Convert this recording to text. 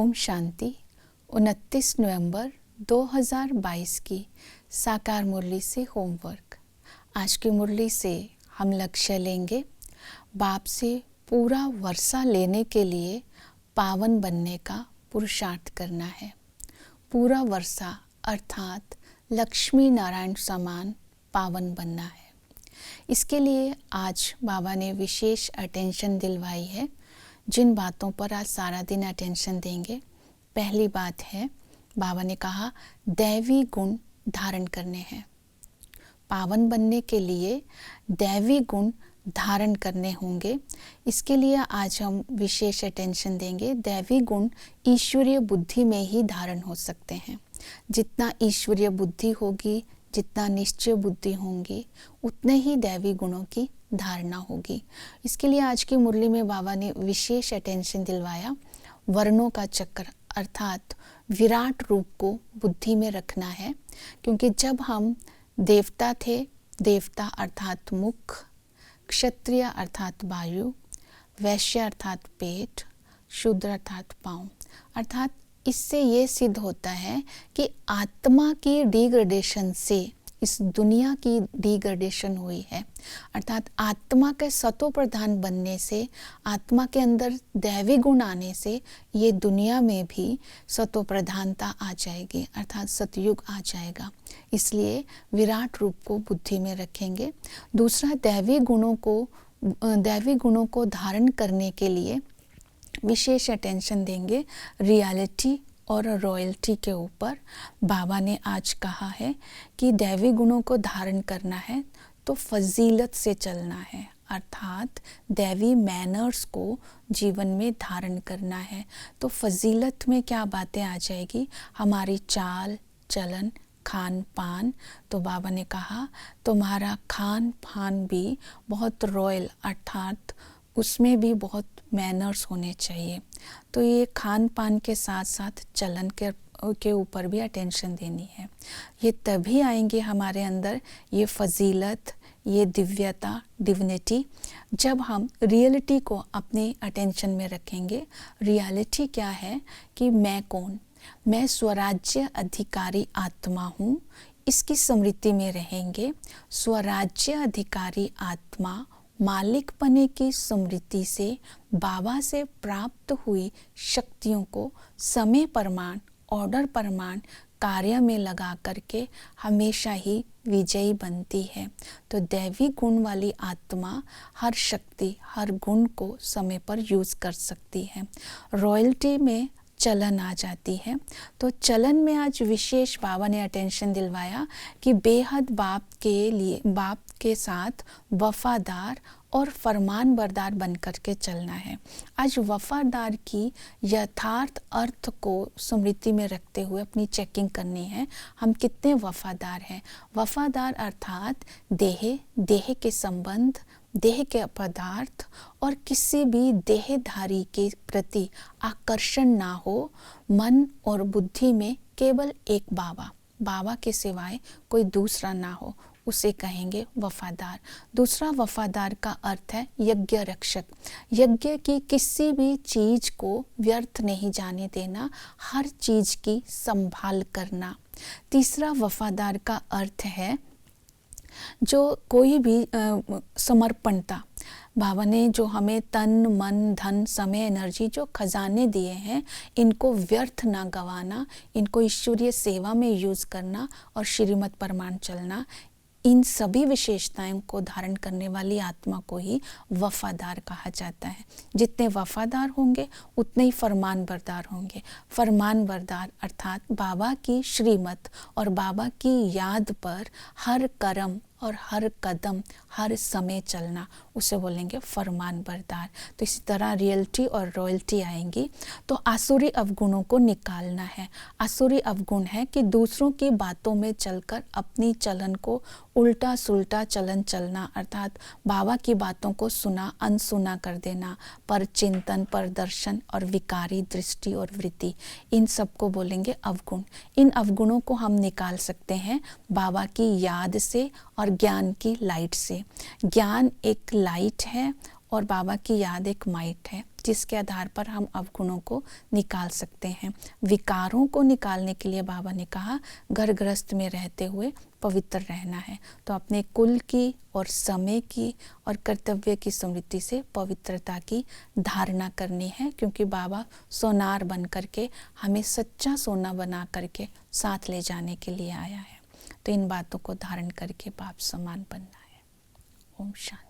ओम शांति। 29 नवंबर 2022 की साकार मुरली से होमवर्क। आज की मुरली से हम लक्ष्य लेंगे, बाप से पूरा वर्षा लेने के लिए पावन बनने का पुरुषार्थ करना है। पूरा वर्षा अर्थात लक्ष्मी नारायण समान पावन बनना है। इसके लिए आज बाबा ने विशेष अटेंशन दिलवाई है, जिन बातों पर आज सारा दिन अटेंशन देंगे। पहली बात है, बाबा ने कहा दैवी गुण धारण करने हैं। पावन बनने के लिए दैवी गुण धारण करने होंगे। इसके लिए आज हम विशेष अटेंशन देंगे। दैवी गुण ईश्वरीय बुद्धि में ही धारण हो सकते हैं। जितना ईश्वरीय बुद्धि होगी, जितना निश्चय बुद्धि होंगी, उतने ही दैवी गुणों की धारणा होगी। इसके लिए आज की मुरली में बाबा ने विशेष अटेंशन दिलवाया। वर्णों का चक्र अर्थात विराट रूप को बुद्धि में रखना है, क्योंकि जब हम देवता थे, देवता अर्थात मुख, क्षत्रिय अर्थात वायु, वैश्य अर्थात पेट, शूद्र अर्थात पाँव, अर्थात इससे ये सिद्ध होता है कि आत्मा की डिग्रेडेशन से इस दुनिया की डिग्रेडेशन हुई है। अर्थात आत्मा के सतो प्रधान बनने से, आत्मा के अंदर दैवी गुण आने से ये दुनिया में भी सतो प्रधानता आ जाएगी, अर्थात सतयुग आ जाएगा। इसलिए विराट रूप को बुद्धि में रखेंगे। दूसरा, दैवी गुणों को धारण करने के लिए विशेष अटेंशन देंगे रियलिटी और रॉयल्टी के ऊपर। बाबा ने आज कहा है कि दैवी गुणों को धारण करना है तो फजीलत से चलना है, अर्थात दैवी मैनर्स को जीवन में धारण करना है। तो फजीलत में क्या बातें आ जाएगी? हमारी चाल चलन, खान पान। तो बाबा ने कहा तुम्हारा खान पान भी बहुत रॉयल, अर्थात उसमें भी बहुत मैनर्स होने चाहिए। तो ये खान पान के साथ साथ चलन के ऊपर भी अटेंशन देनी है। ये तभी आएंगे हमारे अंदर ये फजीलत, ये दिव्यता, डिविनिटी, जब हम रियलिटी को अपने अटेंशन में रखेंगे। रियलिटी क्या है कि मैं कौन? मैं स्वराज्य अधिकारी आत्मा हूँ। इसकी स्मृति में रहेंगे। स्वराज्य अधिकारी आत्मा मालिक पने की स्मृति से बाबा से प्राप्त हुई शक्तियों को समय प्रमाण, ऑर्डर प्रमाण कार्य में लगा करके हमेशा ही विजयी बनती है। तो दैवी गुण वाली आत्मा हर शक्ति, हर गुण को समय पर यूज कर सकती है। रॉयल्टी में चलन आ जाती है। तो चलन में आज विशेष बाबा ने अटेंशन दिलवाया कि बेहद बाप के साथ वफादार और फरमान बरदार बन कर के चलना है। आज वफादार की यथार्थ अर्थ को स्मृति में रखते हुए अपनी चेकिंग करनी है। हम कितने वफादार हैं? वफादार अर्थात देह के संबंध, देह के पदार्थ और किसी भी देहधारी के प्रति आकर्षण ना हो। मन और बुद्धि में केवल एक बाबा के सिवाय कोई दूसरा ना हो, उसे कहेंगे वफादार। दूसरा, वफादार का अर्थ है यज्ञ रक्षक। यज्ञ की किसी भी चीज को व्यर्थ नहीं जाने देना, हर चीज की संभाल करना। तीसरा, वफादार का अर्थ है जो कोई भी समर्पणता। बाबा ने जो हमें तन मन धन समय एनर्जी जो खजाने दिए हैं, इनको व्यर्थ ना गंवाना, इनको ईश्वरीय सेवा में यूज करना और श्रीमत प्रमाण चलना। इन सभी विशेषताओं को धारण करने वाली आत्मा को ही वफादार कहा जाता है। जितने वफादार होंगे उतने ही फरमान बरदार होंगे। फरमान बरदार अर्थात बाबा की श्रीमत और बाबा की याद पर हर कर्म और हर कदम, हर समय चलना, उसे बोलेंगे फरमान बरदार। तो इसी तरह रियलिटी और रॉयल्टी आएंगी। तो आसुरी अवगुणों को निकालना है। आसुरी अवगुण है कि दूसरों की बातों में चलकर अपनी चलन को उल्टा सुल्टा चलन चलना, अर्थात बाबा की बातों को सुना अनसुना कर देना, पर चिंतन, पर दर्शन और विकारी दृष्टि और वृत्ति, इन सबको बोलेंगे अवगुण। इन अवगुणों को हम निकाल सकते हैं बाबा की याद से और ज्ञान की लाइट से। ज्ञान एक लाइट है और बाबा की याद एक माइट है जिसके आधार पर हम अवगुणों को निकाल सकते हैं। विकारों को निकालने के लिए बाबा ने कहा घर गृहस्थ में रहते हुए पवित्र रहना है। तो अपने कुल की और समय की और कर्तव्य की स्मृति से पवित्रता की धारणा करनी है, क्योंकि बाबा सोनार बन करके हमें सच्चा सोना बना करके साथ ले जाने के लिए आया है। तो इन बातों को धारण करके बाप समान बनना है। ओम शांति।